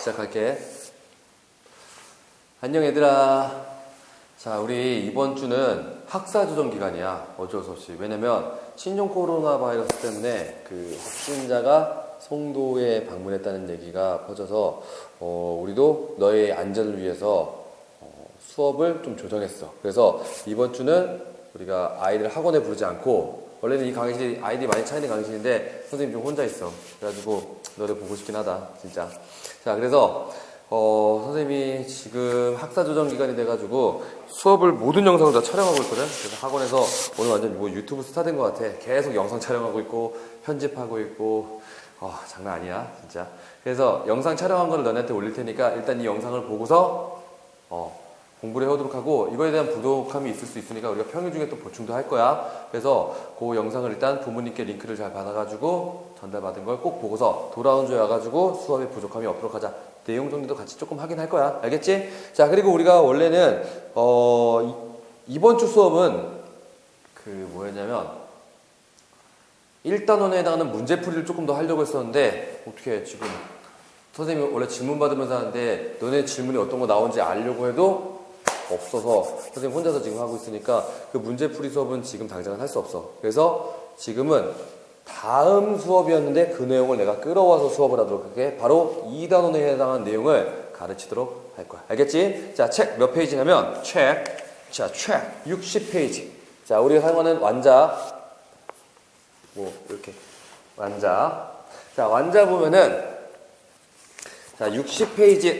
시작할게. 안녕 얘들아. 자, 우리 이번 주는 학사 조정 기간이야. 어쩔 수 없이. 왜냐면 신종 코로나 바이러스 때문에 그 확진자가 송도에 방문했다는 얘기가 퍼져서 우리도 너의 안전을 위해서 수업을 좀 조정했어. 그래서 이번 주는 우리가 아이들 학원에 부르지 않고, 원래는 이 강의실이 아이들이 많이 차 있는 강의실인데 선생님 좀 혼자 있어. 그래가지고 너를 보고 싶긴 하다 진짜. 자, 그래서 선생님이 지금 학사 조정 기간이 돼가지고 수업을 모든 영상을 다 촬영하고 있거든. 그래서 학원에서 오늘 완전 뭐 유튜브 스타 된 것 같아. 계속 영상 촬영하고 있고 편집하고 있고 장난 아니야 진짜. 그래서 영상 촬영한 거를 너네한테 올릴 테니까 일단 이 영상을 보고서 공부를 해오도록 하고, 이거에 대한 부족함이 있을 수 있으니까 우리가 평일 중에 또 보충도 할 거야. 그래서 그 영상을 일단 부모님께 링크를 잘 받아가지고 전달받은 걸 꼭 보고서 돌아온 주에 와가지고 수업에 부족함이 없도록 하자. 내용 정리도 같이 조금 하긴 할 거야. 알겠지? 자, 그리고 우리가 원래는 이번 주 수업은 뭐였냐면 1단원에 해당하는 문제풀이를 조금 더 하려고 했었는데, 어떻게 지금 선생님이 원래 질문 받으면서 하는데 너네 질문이 어떤 거 나오는지 알려고 해도 없어서 선생님 혼자서 지금 하고 있으니까 그 문제풀이 수업은 지금 당장은 할 수 없어. 그래서 지금은 다음 수업이었는데 그 내용을 내가 끌어와서 수업을 하도록 할게. 바로 2단원에 해당하는 내용을 가르치도록 할 거야. 알겠지? 자, 책 몇 페이지냐면 책 60페이지. 자, 우리가 사용하는 완자 이렇게 완자. 자, 완자 보면은 60페이지에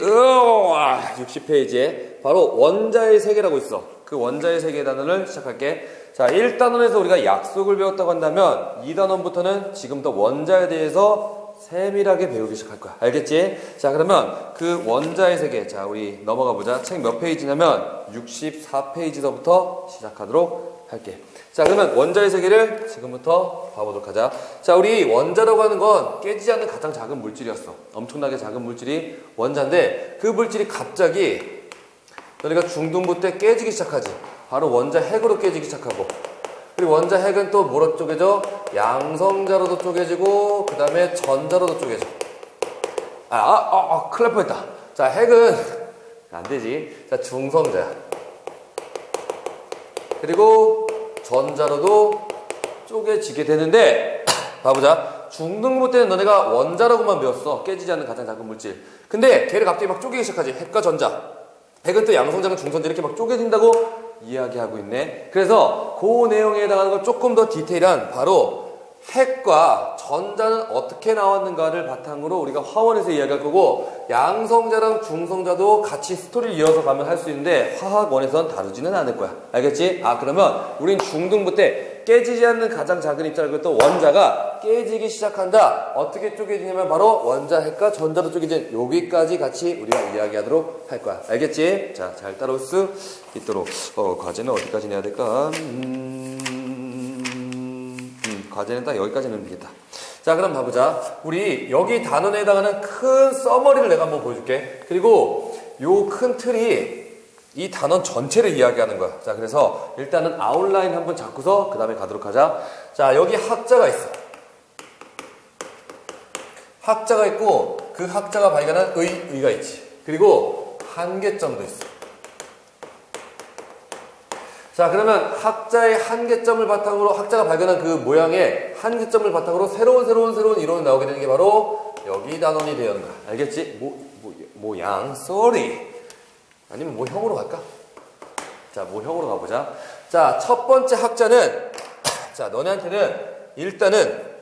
바로 원자의 세계라고 있어. 그 원자의 세계 단원을 시작할게. 자, 1단원에서 우리가 약속을 배웠다고 한다면 2단원부터는 지금부터 원자에 대해서 세밀하게 배우기 시작할 거야. 알겠지? 자, 그러면 그 원자의 세계, 자, 우리 넘어가 보자. 책 몇 페이지냐면 64페이지서부터 시작하도록 할게. 자, 그러면 원자의 세계를 지금부터 봐보도록 하자. 자, 우리 원자라고 하는 건 깨지지 않는 가장 작은 물질이었어. 엄청나게 작은 물질이 원자인데, 그 물질이 갑자기 너네가 중등부 때 깨지기 시작하지. 바로 원자 핵으로 깨지기 시작하고, 그리고 원자 핵은 또 뭐로 쪼개져? 양성자로도 쪼개지고, 그 다음에 전자로도 쪼개져. 큰일 날 뻔했다. 자, 핵은 안 되지. 자, 중성자야. 그리고 전자로도 쪼개지게 되는데, 봐보자. 중등부 때는 너네가 원자라고만 배웠어. 깨지지 않는 가장 작은 물질. 근데 걔를 갑자기 막 쪼개기 시작하지. 핵과 전자. 핵은 또 양성자랑 중성자 이렇게 막 쪼개진다고 이야기하고 있네. 그래서 그 내용에 해당하는 걸 조금 더 디테일한, 바로 핵과 전자는 어떻게 나왔는가를 바탕으로 우리가 화원에서 이야기할 거고, 양성자랑 중성자도 같이 스토리를 이어서 가면 할 수 있는데 화학원에선 다루지는 않을 거야. 알겠지? 그러면 우린 중등부 때 깨지지 않는 가장 작은 입자를 또 원자가 깨지기 시작한다. 어떻게 쪼개지냐면 바로 원자 핵과 전자로 쪼개진 여기까지 같이 우리가 이야기하도록 할 거야. 알겠지? 자, 잘 따라올 수 있도록 과제는 어디까지 내야 될까? 과제는 딱 여기까지 넣으면 되겠다. 자, 그럼 봐보자. 우리 여기 단원에 해당하는 큰 서머리를 내가 한번 보여줄게. 그리고 요 큰 틀이 이 단원 전체를 이야기하는 거야. 자, 그래서 일단은 아웃라인 한번 잡고서 그 다음에 가도록 하자. 자, 여기 학자가 있어. 학자가 있고, 그 학자가 발견한 의가 있지. 그리고 한계점도 있어. 자, 그러면 학자의 한계점을 바탕으로, 학자가 발견한 그 모양의 한계점을 바탕으로 새로운 이론이 나오게 되는 게 바로 여기 단원이 되는 거야. 알겠지? 모양, sorry. 아니면 모형으로 갈까? 자, 모형으로 가보자. 자, 첫 번째 학자는, 자, 너네한테는 일단은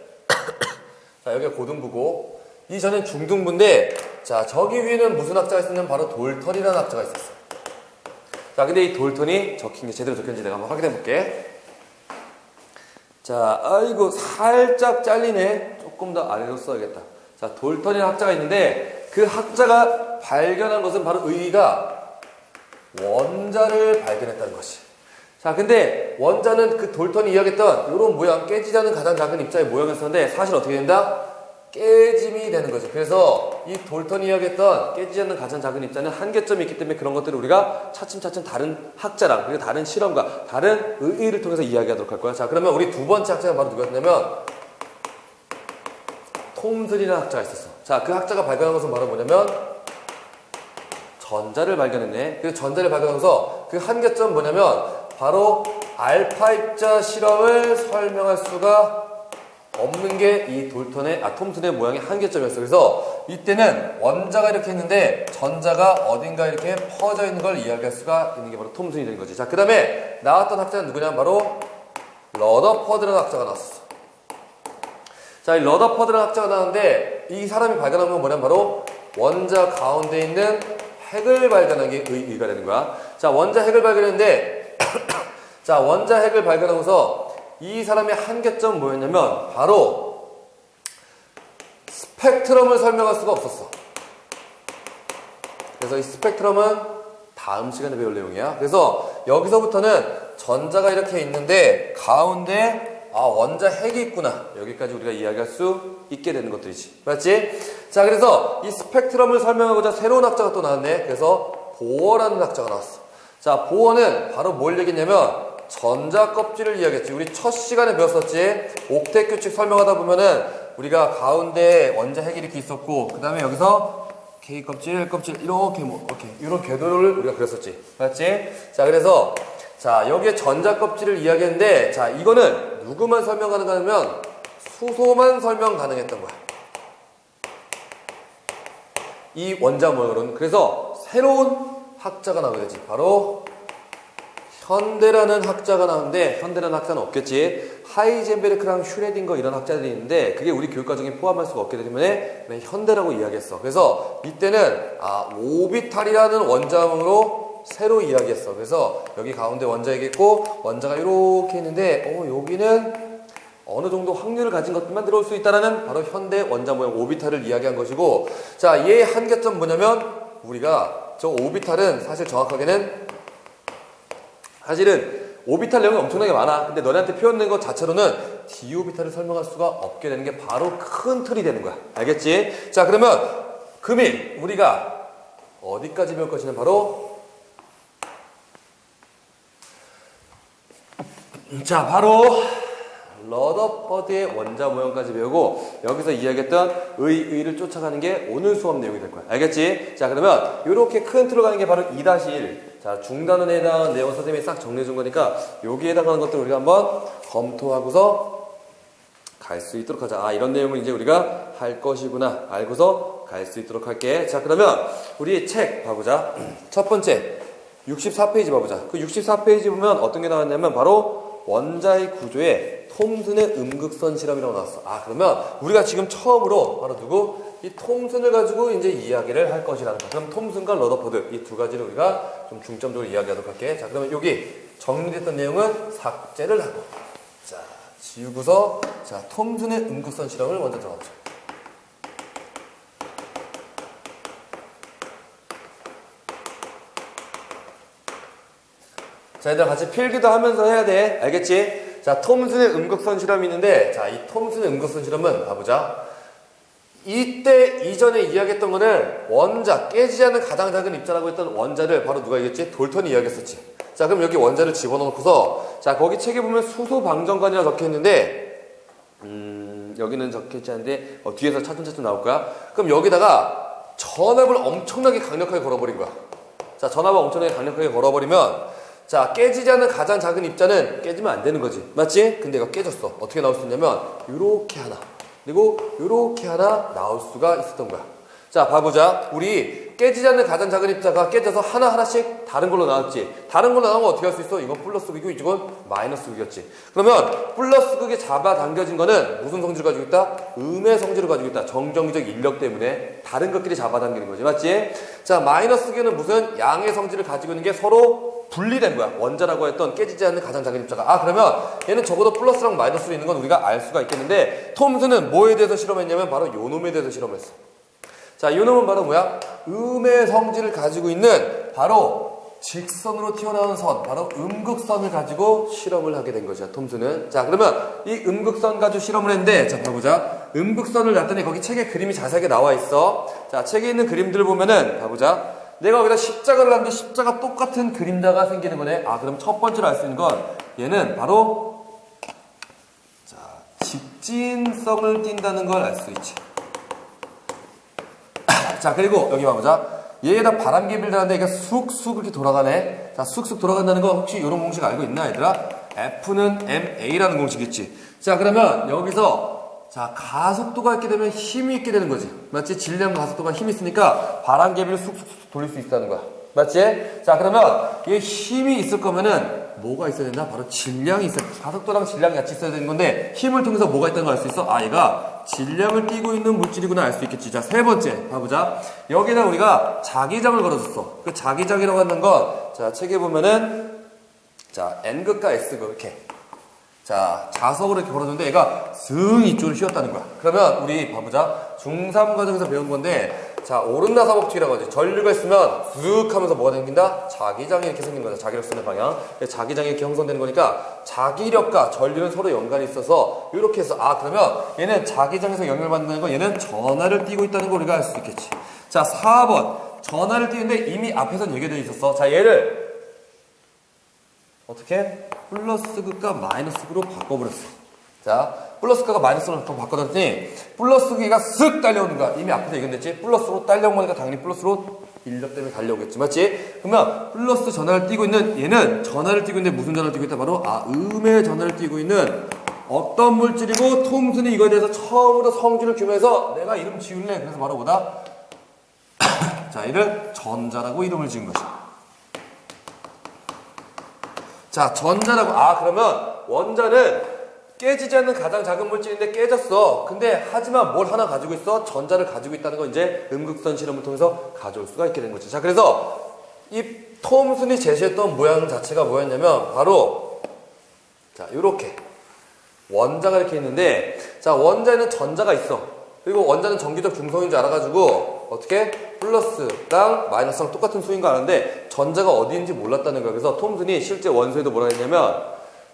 자, 여기가 고등부고, 이전엔 중등부인데, 자, 저기 위에는 무슨 학자가 있었냐면 바로 돌턴이라는 학자가 있었어. 자, 근데 이 돌턴이 적힌 게 제대로 적혔는지 내가 한번 확인해 볼게. 자, 아이고, 살짝 잘리네. 조금 더 아래로 써야겠다. 자, 돌턴이라는 학자가 있는데, 그 학자가 발견한 것은 바로 의의가 원자를 발견했다는 것이. 자, 근데 원자는 그 돌턴이 이야기했던 이런 모양, 깨지지 않는 가장 작은 입자의 모양이었었는데, 사실 어떻게 된다? 깨짐이 되는 거죠. 그래서 이 돌턴이 이야기했던 깨지지 않는 가장 작은 입자는 한계점이 있기 때문에 그런 것들을 우리가 차츰차츰 다른 학자랑, 그리고 다른 실험과 다른 의의를 통해서 이야기하도록 할 거야. 자, 그러면 우리 두 번째 학자가 바로 누구였냐면 톰슨이라는 학자가 있었어. 자, 그 학자가 발견한 것은 바로 뭐냐면 전자를 발견했네. 그 전자를 발견하면서 그 한계점 뭐냐면 바로 알파 입자 실험을 설명할 수가 없는 게 이 톰슨의 모양의 한계점이었어. 그래서 이때는 원자가 이렇게 있는데 전자가 어딘가 이렇게 퍼져 있는 걸 이야기할 수가 있는 게 바로 톰슨이 된 거지. 자, 그 다음에 나왔던 학자는 누구냐? 바로 러더퍼드라는 학자가 나왔어. 자, 이 러더퍼드라는 학자가 나왔는데 이 사람이 발견한 건 뭐냐면 바로 원자 가운데 있는 핵을 발견한 게 의의가 되는 거야. 자, 원자 핵을 발견했는데 자, 원자 핵을 발견하면서 이 사람의 한계점 뭐였냐면 바로 스펙트럼을 설명할 수가 없었어. 그래서 이 스펙트럼은 다음 시간에 배울 내용이야. 그래서 여기서부터는 전자가 이렇게 있는데 가운데 원자 핵이 있구나. 여기까지 우리가 이야기할 수 있게 되는 것들이지. 맞지? 자, 그래서 이 스펙트럼을 설명하고자 새로운 학자가 또 나왔네. 그래서 보어라는 학자가 나왔어. 자, 보어는 바로 뭘 얘기했냐면 전자 껍질을 이야기했지. 우리 첫 시간에 배웠었지. 옥텟 규칙 설명하다 보면은 우리가 가운데 원자 핵이 이렇게 있었고 그 다음에 여기서 K 껍질 이런 궤도를 우리가 그렸었지. 맞지? 자, 그래서 자, 여기에 전자 껍질을 이야기했는데 자, 이거는 누구만 설명 가능하냐면 수소만 설명 가능했던 거야. 이 원자 모양으로는. 그래서 새로운 학자가 나오게 되지. 바로 현대라는 학자가 나오는데 현대라는 학자는 없겠지. 하이젠베르크랑 슈레딩거 이런 학자들이 있는데 그게 우리 교육과정에 포함할 수가 없기 때문에 현대라고 이야기했어. 그래서 이때는 오비탈이라는 원자명으로 새로 이야기했어. 그래서 여기 가운데 원자핵이 있고 원자가 이렇게 있는데 여기는 어느 정도 확률을 가진 것들만 들어올 수 있다라는 바로 현대 원자 모형 오비탈을 이야기한 것이고, 자, 얘의 한계점 뭐냐면 우리가 저 오비탈은 사실은 오비탈 내용이 엄청나게 많아. 근데 너네한테 표현된 것 자체로는 d 오비탈을 설명할 수가 없게 되는 게 바로 큰 틀이 되는 거야. 알겠지? 자, 그러면 금일 우리가 어디까지 배울 것이냐 바로 바로 러더퍼드의 원자 모형까지 배우고 여기서 이야기했던 의를 쫓아가는 게 오늘 수업 내용이 될 거야. 알겠지? 자, 그러면 이렇게 큰 틀로 가는 게 바로 2-1. 자, 중단원에 해당하는 내용 선생님이 싹 정리해 준 거니까 여기에 해당하는 것들을 우리가 한번 검토하고서 갈 수 있도록 하자. 이런 내용을 이제 우리가 할 것이구나 알고서 갈 수 있도록 할게. 자, 그러면 우리 책 봐보자. 첫 번째 64페이지 봐보자. 그 64페이지 보면 어떤 게 나왔냐면 바로 원자의 구조에 톰슨의 음극선 실험이라고 나왔어. 그러면 우리가 지금 처음으로 바로 이 톰슨을 가지고 이제 이야기를 할 것이라는 거. 그럼 톰슨과 러더퍼드 이 두 가지를 우리가 좀 중점적으로 이야기하도록 할게. 자, 그러면 여기 정리됐던 내용은 삭제를 하고, 자, 지우고서 자, 톰슨의 음극선 실험을 먼저 들어가보자. 자, 얘들아 같이 필기도 하면서 해야 돼. 알겠지? 자, 톰슨의 음극선 실험이 있는데, 자, 이 톰슨의 음극선 실험은 봐보자. 이때 이전에 이야기했던 거는 원자, 깨지지 않는 가장 작은 입자라고 했던 원자를 바로 누가 얘기했지? 돌턴이 이야기했었지. 자, 그럼 여기 원자를 집어넣고서, 자, 거기 책에 보면 수소 방정관이라고 적혀 있는데, 여기는 적혀 있지 않은데, 뒤에서 차츰차츰 나올 거야. 그럼 여기다가 전압을 엄청나게 강력하게 걸어버린 거야. 자, 전압을 엄청나게 강력하게 걸어버리면, 자, 깨지지 않는 가장 작은 입자는 깨지면 안 되는 거지. 맞지? 근데 얘가 깨졌어. 어떻게 나올 수 있냐면 요렇게 하나 그리고 요렇게 하나 나올 수가 있었던 거야. 자, 봐보자. 우리 깨지지 않는 가장 작은 입자가 깨져서 하나하나씩 다른 걸로 나왔지. 다른 걸로 나오면 어떻게 할 수 있어? 이건 플러스 극이고 이건 마이너스 극이었지. 그러면 플러스 극이 잡아당겨진 거는 무슨 성질을 가지고 있다? 음의 성질을 가지고 있다. 정정기적 인력 때문에 다른 것끼리 잡아당기는 거지. 맞지? 자, 마이너스 극에는 무슨 양의 성질을 가지고 있는 게 서로 분리된 거야. 원자라고 했던 깨지지 않는 가장 작은 입자가. 그러면 얘는 적어도 플러스랑 마이너스로 있는 건 우리가 알 수가 있겠는데, 톰슨은 뭐에 대해서 실험했냐면 바로 요놈에 대해서 실험했어. 자, 요놈은 바로 뭐야? 음의 성질을 가지고 있는 바로 직선으로 튀어나오는 선, 바로 음극선을 가지고 실험을 하게 된 거죠, 톰슨은. 자, 그러면 이 음극선 가지고 실험을 했는데, 자, 봐보자. 음극선을 놨더니 거기 책에 그림이 자세하게 나와 있어. 자, 책에 있는 그림들을 보면은, 봐보자. 내가 여기다 십자가를 하는데 십자가 똑같은 그림자가 생기는 거네. 그럼 첫 번째로 알 수 있는 건 얘는 바로 자, 직진성을 띈다는 걸 알 수 있지. 자, 그리고 여기 봐보자. 얘에다 바람개비를 달았는데 얘가 쑥쑥 이렇게 돌아가네. 자, 쑥쑥 돌아간다는 거 혹시 이런 공식 알고 있나, 얘들아? F는 MA라는 공식이겠지. 자, 그러면 여기서 자, 가속도가 있게 되면 힘이 있게 되는 거지. 맞지? 질량 가속도가 힘이 있으니까 바람개비를 쑥쑥 돌릴 수 있다는 거야. 맞지? 자, 그러면 얘 힘이 있을 거면은 뭐가 있어야 된다? 바로 질량이 있어야 돼. 가속도랑 질량이 같이 있어야 되는 건데 힘을 통해서 뭐가 있다는 걸 알 수 있어? 아, 얘가 질량을 띠고 있는 물질이구나 알 수 있겠지. 자, 세 번째 봐보자. 여기다 우리가 자기장을 걸어줬어. 그 자기장이라고 하는 건 자, 책에 보면은 자, N극과 S극 이렇게 자, 자석으로 이렇게 걸어줬는데 얘가 슥 이쪽으로 휘었다는 거야. 그러면 우리 봐보자. 중3 과정에서 배운 건데 자, 오름나사법칙이라고 하지. 전류가 있으면 쓱 하면서 뭐가 생긴다? 자기장이 이렇게 생긴 거죠. 자기력 쓰는 방향. 자기장이 이렇게 형성되는 거니까 자기력과 전류는 서로 연관이 있어서 이렇게 해서 아, 그러면 얘는 자기장에서 영향을 받는다는 건 얘는 전하를 띠고 있다는 걸 우리가 알 수 있겠지. 자, 4번. 전하를 띠는데 이미 앞에선 얘기되어 있었어. 자, 얘를 어떻게? 플러스극과 마이너스극으로 바꿔버렸어. 자, 플러스극과 마이너스로 바꿔놨더니 플러스극이가 쓱 달려오는 거야. 이미 앞에서 얘기했지. 플러스로 딸려온 거니까 당연히 플러스로 인력 때문에 달려오겠지. 맞지? 그러면 플러스 전하를 띠고 있는 얘는 전하를 띠고 있는데 무슨 전하를 띠고 있다? 바로 음의 전하를 띠고 있는 어떤 물질이고 톰슨이 이거에 대해서 처음으로 성질을 규명해서 내가 이름 지울래. 그래서 바로 뭐다? 자, 얘를 전자라고 이름을 지은 것이야. 자, 전자라고. 아, 그러면 원자는 깨지지 않는 가장 작은 물질인데 깨졌어. 근데 하지만 뭘 하나 가지고 있어? 전자를 가지고 있다는 거 이제 음극선 실험을 통해서 가져올 수가 있게 된 거지. 자, 그래서 이 톰슨이 제시했던 모양 자체가 뭐였냐면 바로 자, 요렇게 원자가 이렇게 있는데 자, 원자에는 전자가 있어. 그리고 원자는 전기적 중성인 줄 알아가지고 어떻게? 플러스랑 마이너스랑 똑같은 수인 거 아는데 전자가 어디인지 몰랐다는 거야. 그래서 톰슨이 실제 원소에도 뭐라 했냐면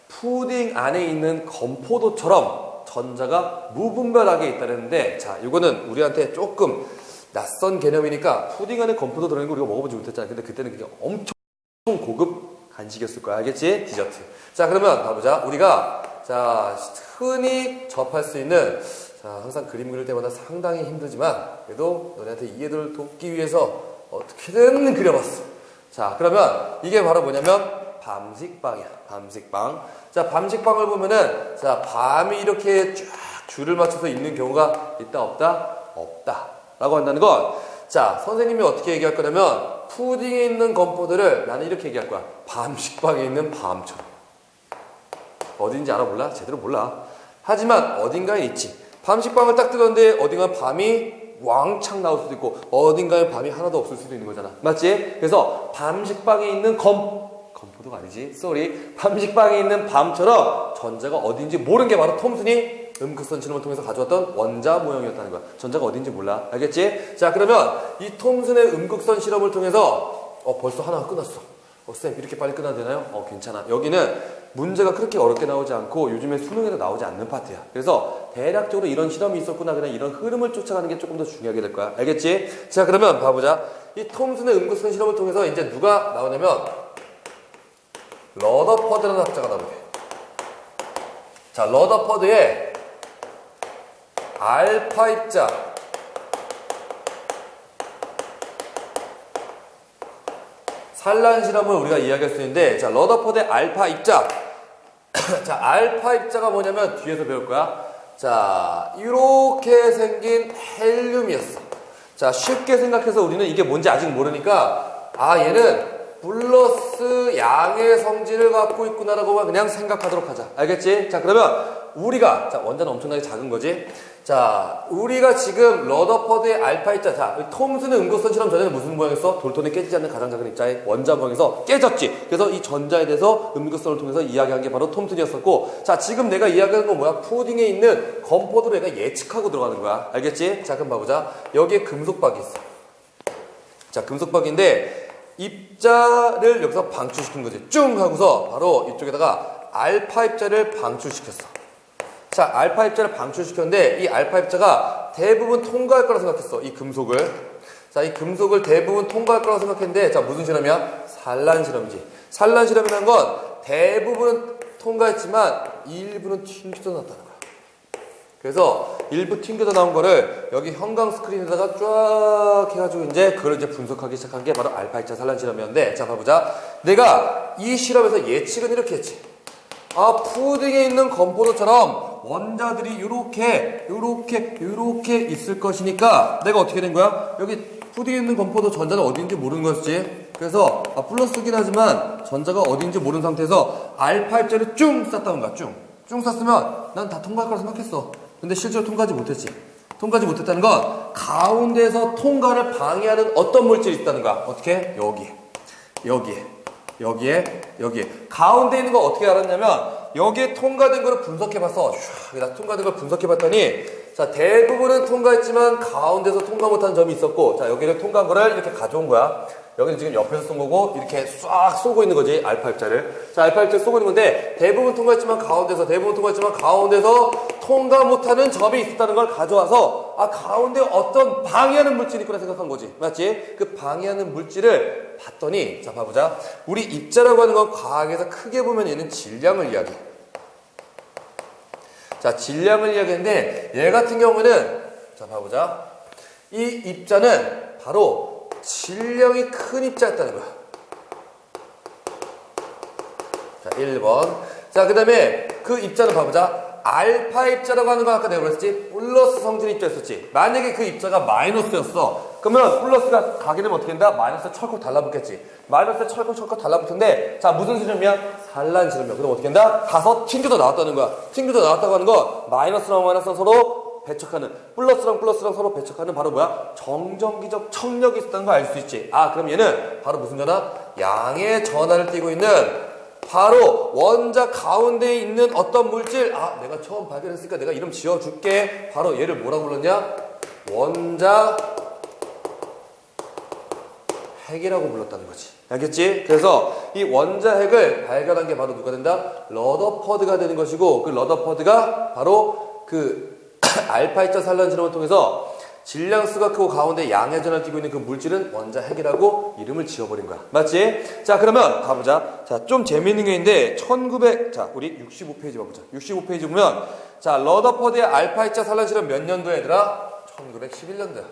푸딩 안에 있는 건포도처럼 전자가 무분별하게 있다는데 자, 이거는 우리한테 조금 낯선 개념이니까 푸딩 안에 건포도 들어있는 거 우리가 먹어보지 못했잖아. 근데 그때는 그게 엄청 고급 간식이었을 거야. 알겠지? 디저트. 자, 그러면 봐보자. 우리가 자, 흔히 접할 수 있는 자, 항상 그림 그릴 때마다 상당히 힘들지만 그래도 너네한테 이해를 돕기 위해서 어떻게든 그려봤어. 자, 그러면 이게 바로 뭐냐면 밤식빵이야. 밤식빵. 자, 밤식빵을 보면은 자, 밤이 이렇게 쫙 줄을 맞춰서 있는 경우가 있다 없다? 없다 라고 한다는 건 자, 선생님이 어떻게 얘기할 거냐면 푸딩에 있는 건포도를 나는 이렇게 얘기할 거야. 밤식빵에 있는 밤처럼. 어딘지 알아 몰라? 제대로 몰라. 하지만 어딘가에 있지. 밤식빵을 딱 뜯었는데 어딘가 밤이 왕창 나올 수도 있고 어딘가에 밤이 하나도 없을 수도 있는 거잖아. 맞지? 그래서 밤식빵에 있는 건포도가 아니지. 쏘리. 밤식빵에 있는 밤처럼 전자가 어딘지 모르는 게 바로 톰슨이 음극선 실험을 통해서 가져왔던 원자 모형이었다는 거야. 전자가 어딘지 몰라. 알겠지? 자, 그러면 이 톰슨의 음극선 실험을 통해서 벌써 하나가 끝났어. 쌤 이렇게 빨리 끝나야 되나요? 괜찮아. 여기는 문제가 그렇게 어렵게 나오지 않고 요즘에 수능에도 나오지 않는 파트야. 그래서 대략적으로 이런 실험이 있었구나. 그냥 이런 흐름을 쫓아가는 게 조금 더 중요하게 될 거야. 알겠지? 자, 그러면 봐보자. 이 톰슨의 음극선 실험을 통해서 이제 누가 나오냐면 러더퍼드라는 학자가 나오게 돼. 자, 러더퍼드의 알파 입자 산란 실험을 우리가 이야기할 수 있는데 자, 러더퍼드의 알파 입자 자, 알파 입자가 뭐냐면 뒤에서 배울 거야. 자, 이렇게 생긴 헬륨이었어. 자, 쉽게 생각해서 우리는 이게 뭔지 아직 모르니까 얘는 플러스 양의 성질을 갖고 있구나라고 그냥 생각하도록 하자. 알겠지? 자, 그러면 우리가 자, 원자는 엄청나게 작은 거지. 자, 우리가 지금 러더퍼드의 알파 입자 자, 톰슨의 음극선 실험 전에는 무슨 모양이었어? 돌톤에 깨지지 않는 가장 작은 입자의 원자 모양에서 깨졌지. 그래서 이 전자에 대해서 음극선을 통해서 이야기한 게 바로 톰슨이었었고 자, 지금 내가 이야기하는 건 뭐야? 푸딩에 있는 건포도를 내가 예측하고 들어가는 거야. 알겠지? 자, 그럼 봐보자. 여기에 금속박이 있어. 자, 금속박인데 입자를 여기서 방출시킨 거지. 쭉 하고서 바로 이쪽에다가 알파 입자를 방출시켰어. 자, 알파 입자를 방출시켰는데 이 알파 입자가 대부분 통과할 거라 생각했어. 이 금속을. 자, 이 금속을 대부분 통과할 거라고 생각했는데 자, 무슨 실험이야? 산란 실험이지. 산란 실험이라는 건 대부분은 통과했지만 일부는 튕겨져 났다는 거야. 그래서 일부 튕겨져 나온 거를 여기 형광 스크린에다가 쫙 해가지고 이제 그걸 이제 분석하기 시작한 게 바로 알파 입자 산란 실험이었는데, 자 봐보자. 내가 이 실험에서 예측은 이렇게 했지. 푸딩에 있는 건포도처럼 원자들이 요렇게 있을 것이니까 내가 어떻게 된 거야? 여기 푸딩에 있는 건포도 전자는 어디인지 모르는 거였지. 그래서 플러스긴 하지만 전자가 어디인지 모르는 상태에서 알파 입자를 쭉 쐈다는 거야. 쭉 쐈으면 난 다 통과할 거라 생각했어. 근데 실제로 통과하지 못했지. 통과하지 못했다는 건 가운데에서 통과를 방해하는 어떤 물질이 있다는 거야. 어떻게? 여기에 가운데 있는 거 어떻게 알았냐면 여기에 통과된 거를 분석해봤어. 여기다 통과된 걸 분석해봤더니, 자, 대부분은 통과했지만 가운데서 통과 못한 점이 있었고, 자, 여기를 통과한 거를 이렇게 가져온 거야. 여기는 지금 옆에서 쏜 거고 이렇게 싹 쏘고 있는 거지, 알파 입자를. 자, 알파 입자를 쏘고 있는 건데 대부분 통과했지만 가운데서 통과 못하는 점이 있었다는 걸 가져와서 가운데 어떤 방해하는 물질이 있구나 생각한 거지. 맞지? 그 방해하는 물질을 봤더니, 자, 봐보자. 우리 입자라고 하는 건 과학에서 크게 보면 얘는 질량을 이야기해. 자, 질량을 이야기했는데 얘 같은 경우는, 자, 봐보자. 이 입자는 바로 질량이 큰 입자였다는 거야. 자, 1번. 자, 그 다음에 그 입자는 봐보자. 알파 입자라고 하는 거 아까 내가 그랬지? 플러스 성질 입자였었지. 만약에 그 입자가 마이너스였어. 그러면 플러스가 가게 되면 어떻게 된다? 마이너스 철컥 달라붙겠지. 마이너스 철컥 달라붙는데, 자, 무슨 실험이야? 산란 실험이야. 그럼 어떻게 된다? 가서 튕겨져 나왔다는 거야. 튕겨져 나왔다고 하는 건 마이너스랑 마이너스랑 서로 배척하는, 플러스랑 서로 배척하는 바로 뭐야? 정전기적 청력이 있었다는 걸 알 수 있지. 그럼 얘는 바로 무슨 전화? 양의 전하를 띠고 있는 바로 원자 가운데에 있는 어떤 물질. 내가 처음 발견했으니까 내가 이름 지어줄게. 바로 얘를 뭐라고 불렀냐? 원자 핵이라고 불렀다는 거지. 알겠지? 그래서 이 원자 핵을 발견한 게 바로 누가 된다? 러더퍼드가 되는 것이고, 그 러더퍼드가 바로 그 알파 입자 산란 실험을 통해서 질량수가 크고 가운데 양의 전을 띠고 있는 그 물질은 원자 핵이라고 이름을 지어버린 거야. 맞지? 자, 그러면 가보자. 자, 좀 재밌는 게 있는데, 자, 우리 65페이지 봐보자. 65페이지 보면, 자, 러더퍼드의 알파 입자 산란 실험 몇 년도야, 얘들아? 1911년도야.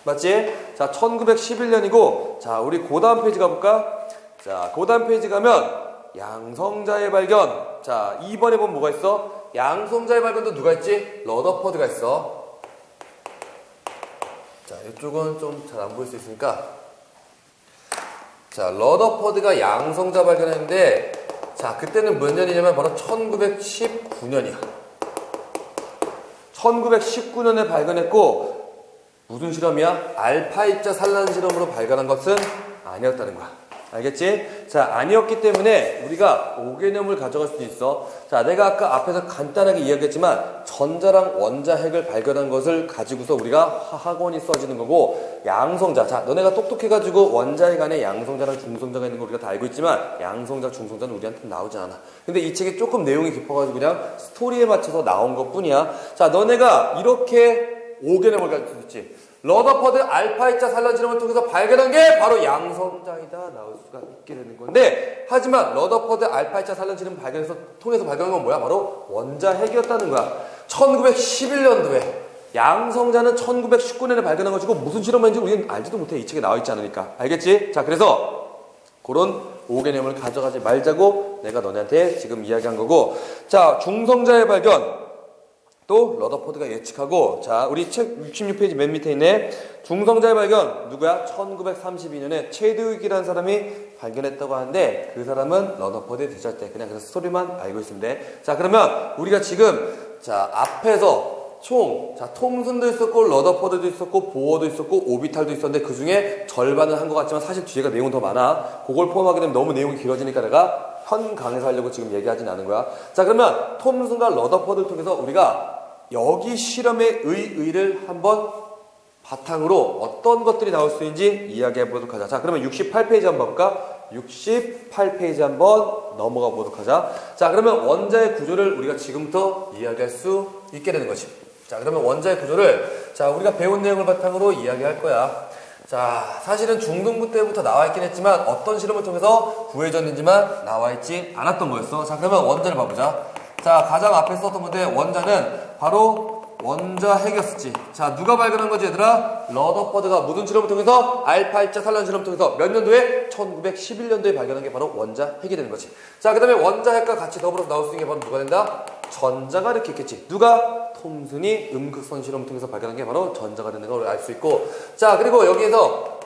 맞지? 자, 1911년이고, 자, 우리 그 다음 페이지 가볼까? 자, 그 다음 페이지 가면, 양성자의 발견. 자, 2번에 보면 뭐가 있어? 양성자의 발견도 누가 있지? 러더퍼드가 있어. 자, 이쪽은 좀 잘 안 보일 수 있으니까. 자, 러더퍼드가 양성자 발견했는데, 자, 그때는 몇 년이냐면 바로 1919년이야. 1919년에 발견했고, 무슨 실험이야? 알파 입자 산란 실험으로 발견한 것은 아니었다는 거야. 알겠지? 자, 아니었기 때문에 우리가 5개념을 가져갈 수도 있어. 자, 내가 아까 앞에서 간단하게 이야기했지만 전자랑 원자 핵을 발견한 것을 가지고서 우리가 화학원이 써지는 거고, 양성자. 자, 너네가 똑똑해가지고 원자핵 안에 양성자랑 중성자가 있는 거 우리가 다 알고 있지만 양성자, 중성자는 우리한테 나오지 않아. 근데 이 책이 조금 내용이 깊어가지고 그냥 스토리에 맞춰서 나온 것 뿐이야. 자, 너네가 이렇게 5개념을 가질 수 있지. 러더퍼드 알파 입자 산란 실험을 통해서 발견한 게 바로 양성자이다 나올 수가 있게 되는 건데, 하지만 러더퍼드 알파 입자 산란 실험 통해서 발견한 건 뭐야? 바로 원자 핵이었다는 거야. 1911년도에. 양성자는 1919년에 발견한 것이고 무슨 실험인지 우리는 알지도 못해. 이 책에 나와 있지 않으니까. 알겠지? 자, 그래서 그런 5개념을 가져가지 말자고 내가 너네한테 지금 이야기한 거고, 자, 중성자의 발견 또 러더퍼드가 예측하고, 자, 우리 책 66페이지 맨 밑에 있네. 중성자의 발견 누구야? 1932년에 체드윅이라는 사람이 발견했다고 하는데, 그 사람은 러더퍼드의 뒤잘 때. 그냥 그래서 스토리만 알고 있으면 돼. 자, 그러면 우리가 지금, 자, 앞에서 자, 톰슨도 있었고 러더퍼드도 있었고 보어도 있었고 오비탈도 있었는데 그 중에 절반은 한 것 같지만 사실 뒤에가 내용은 더 많아. 그걸 포함하게 되면 너무 내용이 길어지니까 내가 현 강에서 하려고 지금 얘기하진 않은 거야. 자, 그러면 톰슨과 러더퍼드를 통해서 우리가 여기 실험의 의의를 한번 바탕으로 어떤 것들이 나올 수 있는지 이야기해 보도록 하자. 자, 그러면 68페이지 한번 볼까? 68페이지 한번 넘어가 보도록 하자. 자, 그러면 원자의 구조를 우리가 지금부터 이야기할 수 있게 되는 것이. 자, 그러면 원자의 구조를, 자, 우리가 배운 내용을 바탕으로 이야기할 거야. 자, 사실은 중등부 때부터 나와 있긴 했지만 어떤 실험을 통해서 구해졌는지만 나와 있지 않았던 거였어. 자, 그러면 원자를 봐보자. 자, 가장 앞에 썼던 건데 원자는 바로 원자핵이었었지. 자, 누가 발견한 거지 얘들아? 러더버드가 무슨 실험을 통해서? 알파 입자 산란 실험을 통해서 몇 년도에? 1911년도에 발견한 게 바로 원자핵이 되는 거지. 자, 그 다음에 원자핵과 같이 더불어서 나올 수 있는 게 바로 누가 된다? 전자가 이렇게 있겠지. 누가? 톰슨이 음극선 실험을 통해서 발견한 게 바로 전자가 되는 걸 알 수 있고. 자, 그리고 여기에서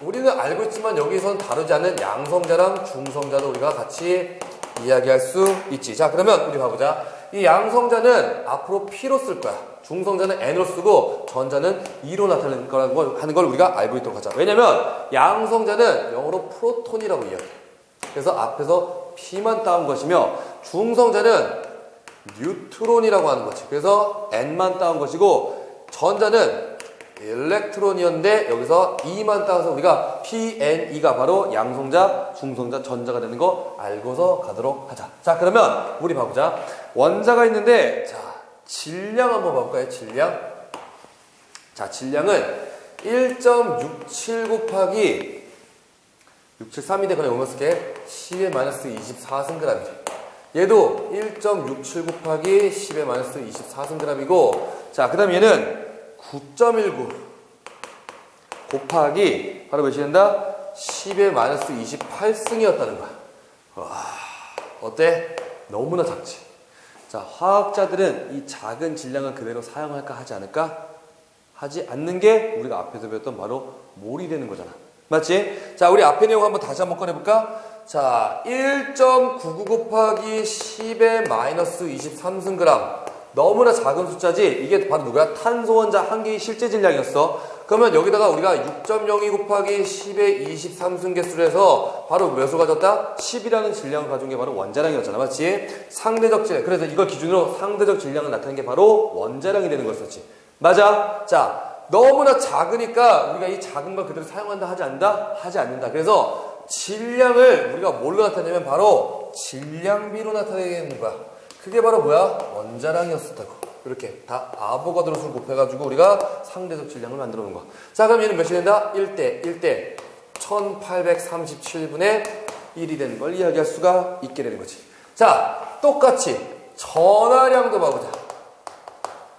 우리는 알고 있지만 여기선 다루지 않는 양성자랑 중성자도 우리가 같이 이야기할 수 있지. 자, 그러면 우리 봐보자. 이 양성자는 앞으로 P로 쓸 거야. 중성자는 N으로 쓰고 전자는 E로 나타내는 거라고 하는 걸 우리가 알고 있도록 하자. 왜냐면 양성자는 영어로 프로톤이라고 이야기해. 그래서 앞에서 P만 따온 것이며 중성자는 뉴트론이라고 하는 거지. 그래서 N만 따온 것이고 전자는 일렉트론이었는데 여기서 E만 따서 우리가 P, N, E가 바로 양성자, 중성자, 전자가 되는 거 알고서 가도록 하자. 자, 그러면 우리 봐보자. 원자가 있는데 자, 질량 한번 봐볼까요? 질량. 자, 질량은 1.67 곱하기 673인데 그냥 용어 쓸게. 10의 마이너스 24승g이지. 얘도 1.67 곱하기 10의 마이너스 24승g이고 자, 그 다음 얘는 9.19 곱하기 바로 몇이 된다? 10의 마이너스 28승이었다는 거야. 와, 어때? 너무나 작지? 자, 화학자들은 이 작은 질량을 그대로 사용할까 하지 않을까? 하지 않는 게 우리가 앞에서 배웠던 바로 몰이 되는 거잖아. 맞지? 자, 우리 앞에 내용 한번 다시 한번 꺼내볼까? 자, 1.99 곱하기 10의 마이너스 23승g. 너무나 작은 숫자지. 이게 바로 누구야? 탄소 원자 한 개의 실제 질량이었어. 그러면 여기다가 우리가 6.02 곱하기 10의 23승계수를 해서 바로 몇을 가졌다? 10이라는 질량을 가진 게 바로 원자량이었잖아. 맞지? 상대적 질량. 그래서 이걸 기준으로 상대적 질량을 나타내는 게 바로 원자량이 되는 거였었지. 맞아? 자, 너무나 작으니까 우리가 이 작은 걸 그대로 사용한다 하지 않는다? 하지 않는다. 그래서 질량을 우리가 뭘로 나타내면 바로 질량비로 나타내는 거야. 그게 바로 뭐야? 원자량이었었다고. 이렇게 다 아보가드로 수를 곱해가지고 우리가 상대적 질량을 만들어 놓은 거야. 자, 그럼 얘는 몇이 된다? 1대 1837분의 1이 되는 걸 이야기할 수가 있게 되는 거지. 자, 똑같이 전하량도 봐보자.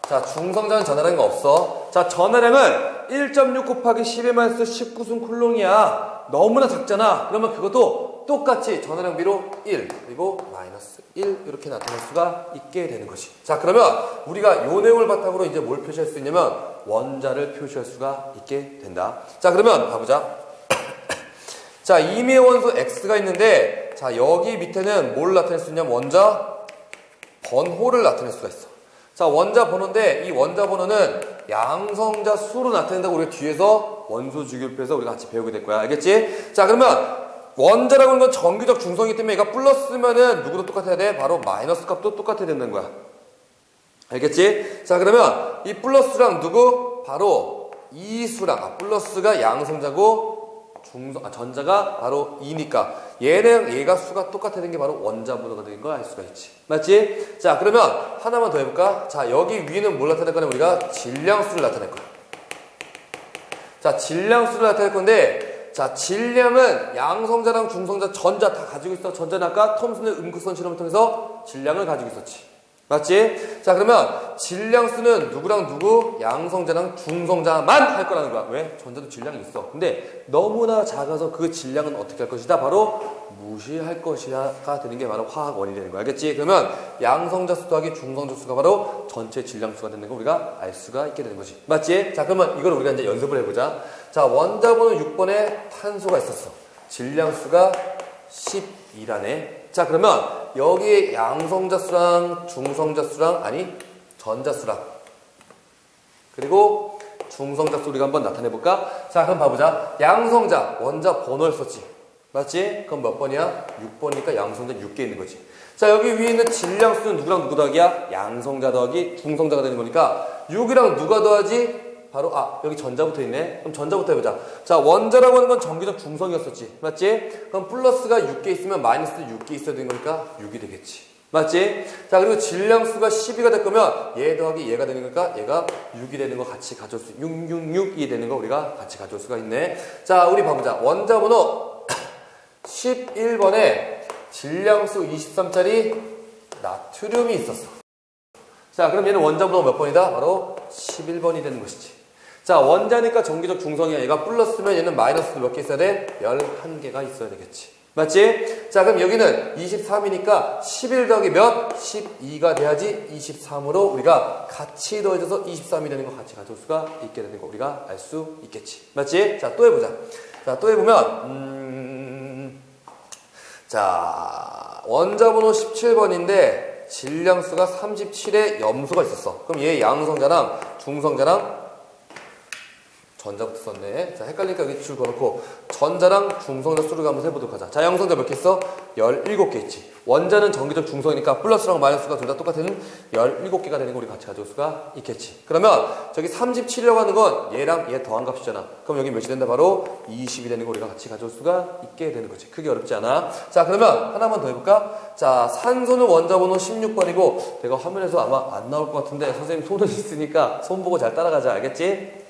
자, 중성자는 전하량이 없어. 자, 전하량은 1.6 곱하기 10의 마이너스 19승 쿨롱이야. 너무나 작잖아. 그러면 그것도 똑같이 전하량비로 1 그리고 마이너스 1 이렇게 나타낼 수가 있게 되는 것이. 자, 그러면 우리가 요 내용을 바탕으로 이제 뭘 표시할 수 있냐면 원자를 표시할 수가 있게 된다. 자, 그러면 봐보자. 자, 임의 원소 X가 있는데 자, 여기 밑에는 뭘 나타낼 수 있냐면 원자 번호를 나타낼 수가 있어. 자, 원자 번호인데 이 원자 번호는 양성자 수로 나타낸다고 우리가 뒤에서 원소 주기율표에서 우리가 같이 배우게 될 거야. 알겠지? 자, 그러면 원자라고 하는 건 정기적 중성이기 때문에 얘가 플러스면은 누구도 똑같아야 돼? 바로 마이너스 값도 똑같아야 된다는 거야. 알겠지? 자, 그러면 이 플러스랑 누구? 바로 이수랑 플러스가 양성자고 전자가 바로 2니까 얘가 수가 똑같아야 되는 게 바로 원자 번호가 되는 걸 알 수가 있지. 맞지? 자, 그러면 하나만 더 해볼까? 자, 여기 위는 뭘 나타낼 거냐? 우리가 질량수를 나타낼 거야. 자, 질량수를 나타낼 건데 자, 질량은 양성자랑 중성자, 전자 다 가지고 있어. 전자는 아까 톰슨의 음극선 실험을 통해서 질량을 가지고 있었지. 맞지? 자, 그러면 질량수는 누구랑 누구? 양성자랑 중성자만 할 거라는 거야. 왜? 전자도 질량이 있어. 근데 너무나 작아서 그 질량은 어떻게 할 것이다? 바로 무시할 것이다가 되는 게 바로 화학원이 되는 거야. 알겠지? 그러면 양성자 수 더하기 중성자 수가 바로 전체 질량수가 되는 거 우리가 알 수가 있게 되는 거지. 맞지? 자, 그러면 이걸 우리가 이제 연습을 해보자. 자, 원자번호 6번에 탄소가 있었어. 질량수가 12라네. 자, 그러면 여기에 양성자 수랑 중성자 수랑 전자 수랑 그리고 중성자 수 우리가 한번 나타내 볼까? 자, 그럼 봐보자. 양성자 원자 번호를 썼지. 맞지? 그럼 몇 번이야? 6번이니까 양성자 6개 있는 거지. 자, 여기 위에 있는 질량수는 누구랑 누구 더하기야? 양성자 더하기 중성자가 되는 거니까 6이랑 누가 더하지? 바로 여기 전자부터 있네. 그럼 전자부터 해보자. 자, 원자라고 하는 건 정기적 중성이었었지. 맞지? 그럼 플러스가 6개 있으면 마이너스 6개 있어야 되는 거니까 6이 되겠지. 맞지? 자, 그리고 질량수가 12가 될 거면 얘 더하기 얘가 되는 거니까 얘가 6이 되는 거 같이 가져올 수 666이 되는 거 우리가 같이 가져올 수가 있네. 자, 우리 봐보자. 원자 번호 11번에 질량수 23짜리 나트륨이 있었어. 자, 그럼 얘는 원자번호가 몇 번이다? 바로 11번이 되는 것이지. 자, 원자니까 전기적 중성이야. 얘가 플러스면 얘는 마이너스도 몇 개 있어야 돼? 11개가 있어야 되겠지. 맞지? 자, 그럼 여기는 23이니까 11 더하기 몇? 12가 돼야지 23으로 우리가 같이 더해져서 23이 되는 거 같이 가져올 수가 있게 되는 거 우리가 알 수 있겠지. 맞지? 자, 또 해보자. 자, 또 해보면 자, 원자번호 17번인데 질량수가 37에 염수가 있었어. 그럼 얘 양성자랑 중성자랑 전자부터 썼네. 자, 헷갈리니까 여기 줄 그어놓고 전자랑 중성자 수를 한번 세보도록 하자. 자, 양성자 몇 개 있어? 17개 있지. 원자는 전기적 중성이니까 플러스랑 마이너스가 둘 다 똑같은 17개가 되는 거 우리 같이 가져올 수가 있겠지. 그러면 저기 37이라고 하는 건 얘랑 얘 더한 값이잖아. 그럼 여기 몇이 된다? 바로 20이 되는 거 우리가 같이 가져올 수가 있게 되는 거지. 크게 어렵지 않아. 자, 그러면 하나만 더 해볼까? 자, 산소는 원자번호 16번이고 내가 화면에서 아마 안 나올 것 같은데 선생님 손은 있으니까 손 보고 잘 따라가자. 알겠지?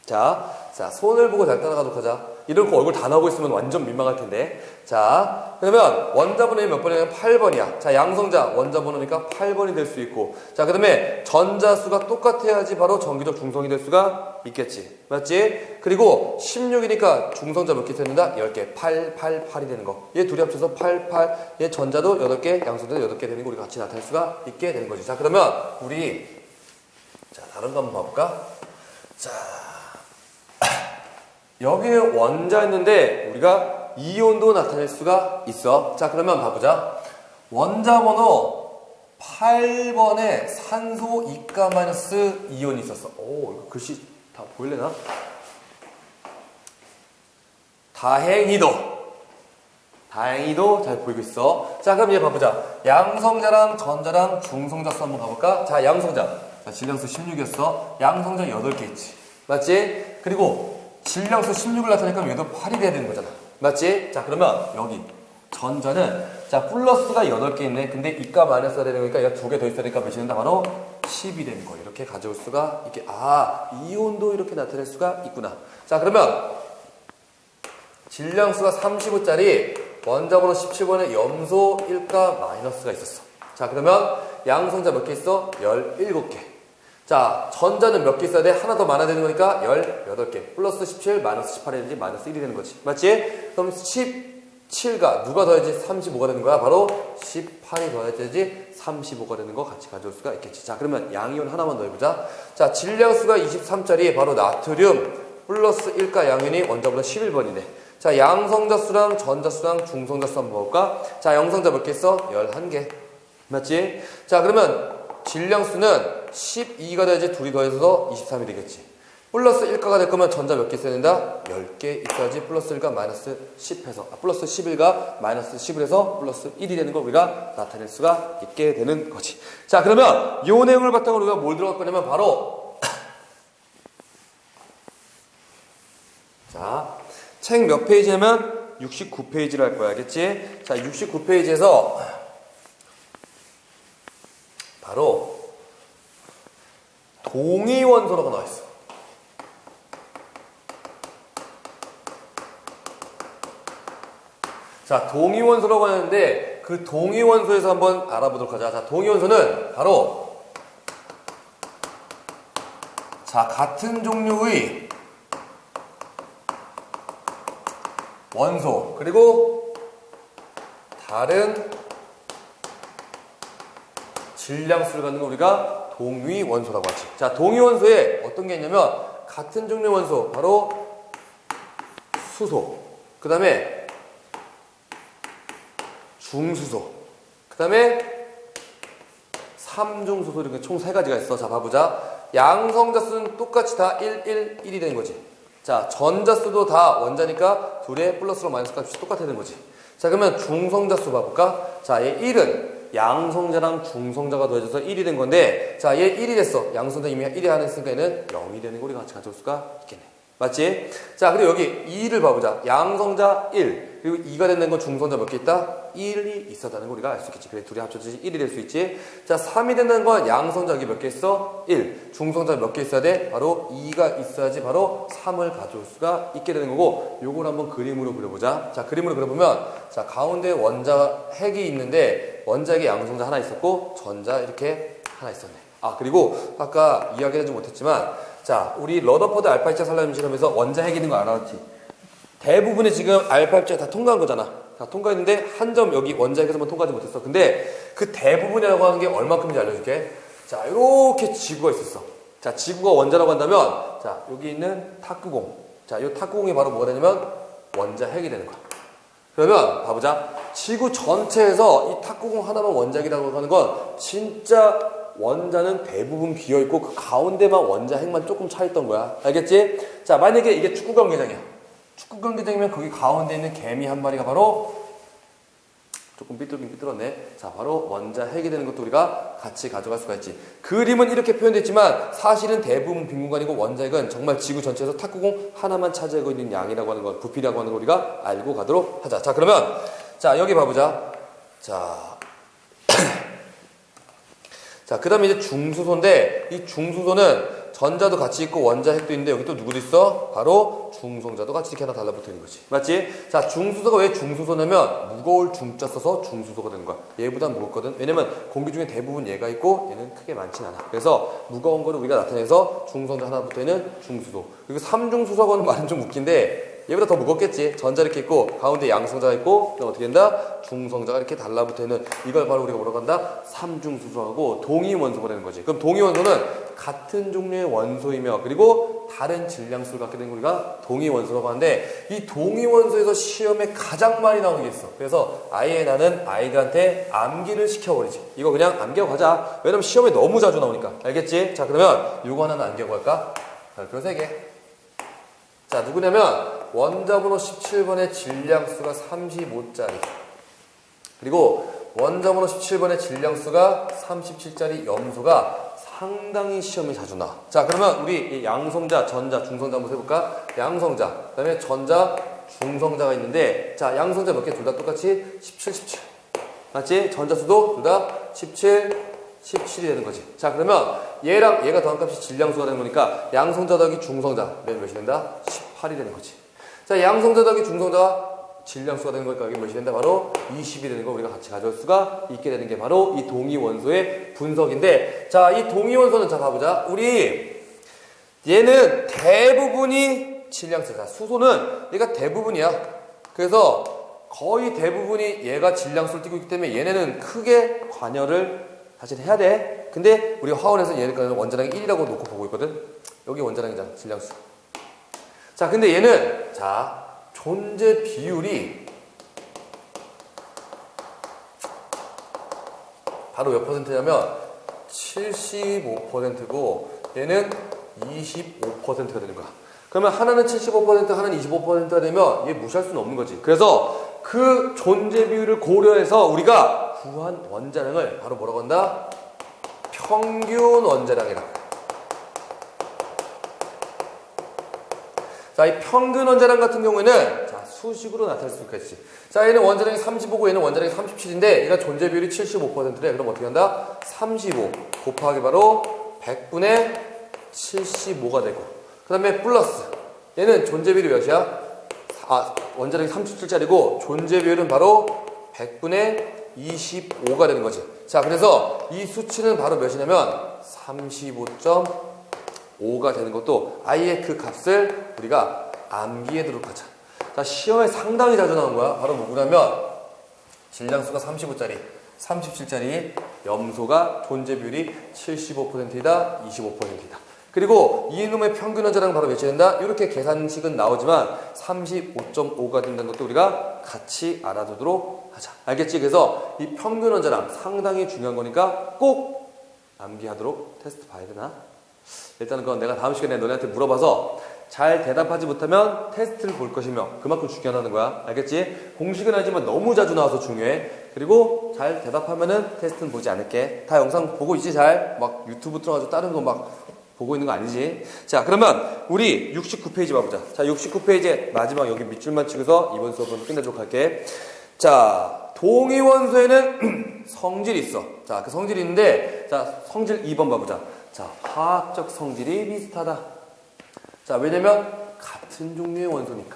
자, 손을 보고 잘 따라가도록 하자. 이런 거 얼굴 다 나오고 있으면 완전 민망할 텐데. 자, 그러면 원자번호이 몇 번이냐면 8번이야. 자, 양성자 원자번호니까 8번이 될 수 있고. 자, 그 다음에 전자수가 똑같아야지 바로 전기적 중성이 될 수가 있겠지. 맞지? 그리고 16이니까 중성자 몇 개 있는다? 10개. 8, 8, 8이 되는 거. 얘 둘이 합쳐서 8, 8. 얘 전자도 8개, 양성자도 8개 되는 거 우리가 같이 나타낼 수가 있게 되는 거지. 자, 그러면 우리 자, 다른 거 한번 봐볼까? 자, 여기는 원자였는데 우리가 이온도 나타낼 수가 있어. 자, 그러면 봐보자. 원자번호 8번에 산소 2가 마이너스 이온이 있었어. 오, 이거 글씨 다 보일래나? 다행히도 잘 보이고 있어. 자, 그럼 얘 봐보자. 양성자랑 전자랑 중성자 수 한번 가볼까? 자, 양성자. 자, 질량수 16이었어. 양성자 8개 있지. 맞지? 그리고 질량수 16을 나타내니까 얘도 8이 돼야 되는 거잖아. 맞지? 자, 그러면 여기 전자는 자, 플러스가 8개 있네. 근데 이가 마이너스가 되는 거니까 얘가 2개 더 있어야 되니까 몇이 된다? 바로 10이 되는 거. 이렇게 가져올 수가 있게. 아, 이온도 이렇게 나타낼 수가 있구나. 자, 그러면 질량수가 35짜리 원자번호 17번에 염소 1가 마이너스가 있었어. 자, 그러면 양성자 몇 개 있어? 17개. 자, 전자는 몇 개 있어야 돼? 하나 더 많아야 되는 거니까 18개. 플러스 17, 마이너스 18이 되는지 마이너스 1이 되는 거지. 맞지? 그럼 17가 누가 더해야지 35가 되는 거야? 바로 18이 더해야지 35가 되는 거 같이 가져올 수가 있겠지. 자, 그러면 양이온 하나만 더 해보자. 자, 질량수가 23짜리 바로 나트륨 플러스 1가 양이온이 원자보다 11번이네. 자, 양성자수랑 전자수랑 중성자수 한번 볼까? 자, 양성자 몇 개 있어? 11개. 맞지? 자, 그러면 질량수는 12가 돼야지 둘이 더해서 23이 되겠지. 플러스 1가가 될 거면 전자 몇 개 있어야 된다? 10개 있어야지 플러스 1가 마이너스 10 해서 플러스 11가 마이너스 10을 해서 플러스 1이 되는 걸 우리가 나타낼 수가 있게 되는 거지. 자, 그러면 이 내용을 바탕으로 우리가 뭘 들어갈 거냐면 바로 자, 책 몇 페이지냐면 69페이지를 할 거야. 알겠지? 자, 69페이지에서 바로 동위원소라고 나와 있어. 자, 동위원소라고 하는데 그 동위원소에서 한번 알아보도록 하자. 자, 동위원소는 바로 자, 같은 종류의 원소 그리고 다른 질량수를 갖는 거 우리가 동위원소라고 하지. 자, 동위원소에 어떤 게 있냐면 같은 종류의 원소 바로 수소, 그 다음에 중수소, 그 다음에 삼중수소 이렇게 총 3가지가 있어. 자, 봐보자. 양성자수는 똑같이 다 1, 1, 1이 되는 거지. 자, 전자수도 다 원자니까 둘의 플러스로 마이너스 값이 똑같아야 되는 거지. 자, 그러면 중성자수 봐볼까? 자, 얘 1은 양성자랑 중성자가 더해져서 1이 된 건데 자, 얘 1이 됐어. 양성자 이미 1이 하나 있으니까 얘는 0이 되는 거 우리가 같이 가져올 수가 있겠네. 맞지? 자, 그리고 여기 2를 봐보자. 양성자 1. 그리고 2가 된다는 건 중성자 몇 개 있다? 1이 있었다는 거 우리가 알 수 있겠지. 그래, 둘이 합쳐서 1이 될 수 있지. 자, 3이 된다는 건 양성자 여기 몇 개 있어? 1. 중성자 몇 개 있어야 돼? 바로 2가 있어야지 바로 3을 가져올 수가 있게 되는 거고, 요걸 한번 그림으로 그려보자. 자, 그림으로 그려보면, 자, 가운데 원자 핵이 있는데, 원자핵에 양성자 하나 있었고, 전자 이렇게 하나 있었네. 아, 그리고 아까 이야기하지 못했지만, 자, 우리 러더퍼드 알파 입자 산란 실험에서 원자 핵이 있는 거 알았지? 대부분의 지금 알파 입자가 다 통과한 거잖아. 다 통과했는데 한 점 여기 원자 핵에서만 통과하지 못했어. 근데 그 대부분이라고 하는 게 얼마큼인지 알려줄게. 자, 이렇게 지구가 있었어. 자, 지구가 원자라고 한다면, 자, 여기 있는 탁구공. 자, 이 탁구공이 바로 뭐가 되냐면 원자 핵이 되는 거야. 그러면 봐보자. 지구 전체에서 이 탁구공 하나만 원자핵이라고 하는 건 진짜 원자는 대부분 비어있고 그 가운데만 원자 핵만 조금 차있던 거야. 알겠지? 자, 만약에 이게 축구 경기장이야. 축구 경기장이면 거기 가운데 있는 개미 한 마리가 바로 조금 삐뚤긴 삐뚤었네. 자, 바로 원자 핵이 되는 것도 우리가 같이 가져갈 수가 있지. 그림은 이렇게 표현됐지만 사실은 대부분 빈 공간이고 원자 핵은 정말 지구 전체에서 탁구공 하나만 차지하고 있는 양이라고 하는 것, 부피라고 하는 걸 우리가 알고 가도록 하자. 자, 그러면 자, 여기 봐보자. 자, 자, 그 다음에 이제 중수소인데, 이 중수소는 전자도 같이 있고 원자 핵도 있는데 여기 또 누구도 있어? 바로 중성자도 같이 이렇게 하나 달라붙어 있는 거지. 맞지? 자, 중수소가 왜 중수소냐면 무거울 중자 써서 중수소가 되는 거야. 얘보다 무겁거든. 왜냐면 공기 중에 대부분 얘가 있고 얘는 크게 많진 않아. 그래서 무거운 거를 우리가 나타내서 중성자 하나 붙어 있는 중수소. 그리고 삼중수소라고 하는 말은 좀 웃긴데 얘보다 더 무겁겠지. 전자 이렇게 있고 가운데 양성자가 있고 그럼 어떻게 된다? 중성자가 이렇게 달라붙어 있는 이걸 바로 우리가 뭐라고 한다? 삼중수소하고 동위원소가 되는 거지. 그럼 동위원소는 같은 종류의 원소이며 그리고 다른 질량수를 갖게 되는 우리가 동위원소라고 하는데 이 동위원소에서 시험에 가장 많이 나오는 게 있어. 그래서 아예 나는 아이들한테 암기를 시켜버리지. 이거 그냥 암기하고 가자. 왜냐면 시험에 너무 자주 나오니까. 알겠지? 자, 그러면 요거 하나는 암기하고 갈까? 별표 3개. 자, 누구냐면 원자번호 17번의 질량수가 35짜리 그리고 원자번호 17번의 질량수가 37짜리 염소가 상당히 시험이 자주 나와. 자, 그러면 우리 양성자, 전자, 중성자 한번 해볼까? 양성자, 그 다음에 전자, 중성자가 있는데 자, 양성자 몇 개? 둘 다 똑같이 17, 17 맞지? 전자수도 둘 다 17, 17이 되는 거지. 자, 그러면 얘랑 얘가 더한 값이 질량수가 되는 거니까 양성자 더하기 중성자 몇이 된다? 18이 되는 거지. 자, 양성자 더하기 중성자가 질량수가 되는 거니까 이게 몇이 된다? 바로 20이 되는 거 우리가 같이 가져올 수가 있게 되는 게 바로 이 동위원소의 분석인데 자, 이 동위원소는 자, 봐보자. 우리 얘는 대부분이 질량수다. 수소는 얘가 대부분이야. 그래서 거의 대부분이 얘가 질량수를 띠고 있기 때문에 얘네는 크게 관여를 사실 해야 돼. 근데 우리 화원에서 얘는 원자량이 1이라고 놓고 보고 있거든. 여기 원자량이잖아. 질량수. 자, 근데 얘는 자, 존재 비율이 바로 몇 퍼센트냐면 75%고 얘는 25%가 되는 거야. 그러면 하나는 75%, 하나는 25%가 되면 얘 무시할 수는 없는 거지. 그래서 그 존재 비율을 고려해서 우리가 구한 원자량을 바로 뭐라고 한다? 평균 원자량이라고. 자, 이 평균 원자량 같은 경우에는 자, 수식으로 나타낼 수 있겠지. 자, 얘는 원자량이 35고 얘는 원자량이 37인데 얘가 존재 비율이 75%래. 그럼 어떻게 한다? 35 곱하기 바로 100분의 75가 되고 그 다음에 플러스 얘는 존재 비율이 몇이야? 아, 원자량이 37짜리고 존재 비율은 바로 100분의 25가 되는 거지. 자, 그래서 이 수치는 바로 몇이냐면 35.5가 되는 것도 아예 그 값을 우리가 암기해두도록 하자. 자, 시험에 상당히 자주 나온 거야. 바로 누구냐면 질량수가 35짜리 37짜리 염소가 존재 비율이 75%이다 25%이다. 그리고 이놈의 평균 원자량은 바로 몇이 된다? 이렇게 계산식은 나오지만 35.5가 된다는 것도 우리가 같이 알아두도록 하자. 알겠지? 그래서 이 평균 원자량 상당히 중요한 거니까 꼭 암기하도록 테스트 봐야 되나? 일단은 그건 내가 다음 시간에 너네한테 물어봐서 잘 대답하지 못하면 테스트를 볼 것이며 그만큼 중요하다는 거야. 알겠지? 공식은 아니지만 너무 자주 나와서 중요해. 그리고 잘 대답하면은 테스트는 보지 않을게. 다 영상 보고 있지? 잘? 막 유튜브 틀어가지고 다른 거 막 보고 있는 거 아니지? 자, 그러면 우리 69페이지 봐보자. 자, 69페이지에 마지막 여기 밑줄만 치고서 이번 수업은 끝내도록 할게. 자, 동위원소에는 성질이 있어. 자, 그 성질이 있는데, 자, 성질 2번 봐보자. 자, 화학적 성질이 비슷하다. 자, 왜냐면 같은 종류의 원소니까.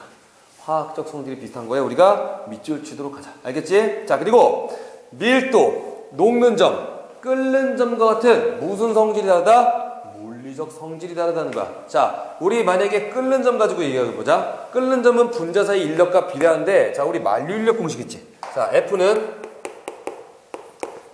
화학적 성질이 비슷한 거에 우리가 밑줄 치도록 하자. 알겠지? 자, 그리고 밀도, 녹는 점, 끓는 점과 같은 무슨 성질이 다르다? 물리적 성질이 다르다는 거야. 자, 우리 만약에 끓는 점 가지고 얘기해보자. 끓는 점은 분자 사이 인력과 비례하는데, 자, 우리 만류 인력 공식 있지? 자, F는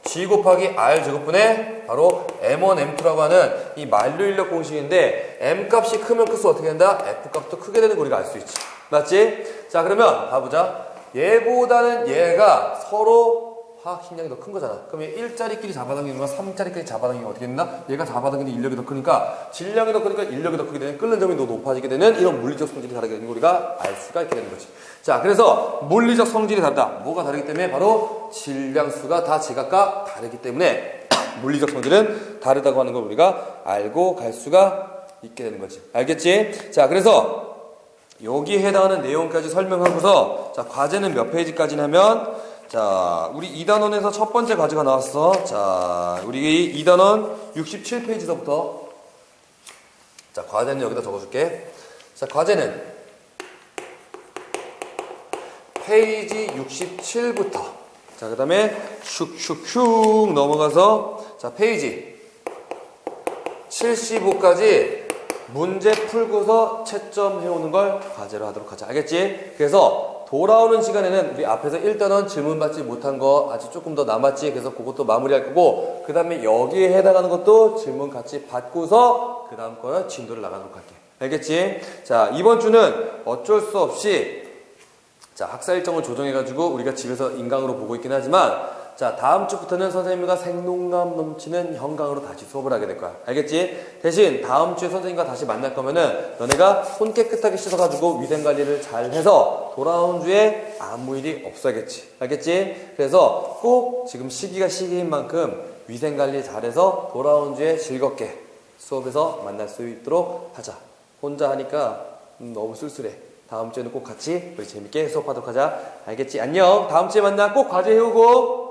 G 곱하기 R 제곱분의 바로 M1, M2라고 하는 이 만류 인력 공식인데, M 값이 크면 클수록 어떻게 된다? F 값도 크게 되는 거 우리가 알 수 있지. 맞지? 자, 그러면 봐보자. 얘보다는 얘가 서로 화학 힘량이 더 큰 거잖아. 그러면 1짜리끼리 잡아당기는 거랑 3짜리끼리 잡아당기는 거 어떻게 된다? 얘가 잡아당기는 인력이 더 크니까 질량이 더 크니까 인력이 더 크게 되는, 끓는 점이 더 높아지게 되는 이런 물리적 성질이 다르게 되는 거 우리가 알 수가 있게 되는 거지. 자, 그래서 물리적 성질이 다르다. 뭐가 다르기 때문에? 바로 질량수가 다 제각각 다르기 때문에 물리적 성질은 다르다고 하는 걸 우리가 알고 갈 수가 있게 되는 거지. 알겠지? 자, 그래서 여기에 해당하는 내용까지 설명하고서, 자, 과제는 몇 페이지까지냐면, 자, 우리 2단원에서 첫 번째 과제가 나왔어. 자, 우리 2단원 67페이지서부터. 자, 과제는 여기다 적어줄게. 자, 과제는 페이지 67부터. 자, 그 다음에 슉슉슉 넘어가서, 자, 페이지 75까지 문제 풀고서 채점해오는 걸 과제로 하도록 하자. 알겠지? 그래서 돌아오는 시간에는 우리 앞에서 1단원 질문 받지 못한 거 아직 조금 더 남았지? 그래서 그것도 마무리할 거고, 그 다음에 여기에 해당하는 것도 질문 같이 받고서 그 다음 거는 진도를 나가도록 할게. 알겠지? 자, 이번 주는 어쩔 수 없이, 자, 학사 일정을 조정해가지고 우리가 집에서 인강으로 보고 있긴 하지만, 자, 다음 주부터는 선생님과 생동감 넘치는 현강으로 다시 수업을 하게 될 거야. 알겠지? 대신 다음 주에 선생님과 다시 만날 거면은 너네가 손 깨끗하게 씻어가지고 위생관리를 잘 해서 돌아온 주에 아무 일이 없어야겠지. 알겠지? 그래서 꼭 지금 시기가 시기인 만큼 위생관리 잘해서 돌아온 주에 즐겁게 수업에서 만날 수 있도록 하자. 혼자 하니까 너무 쓸쓸해. 다음 주에는 꼭 같이 우리 재밌게 수업하도록 하자. 알겠지? 안녕. 다음 주에 만나. 꼭 과제 해오고.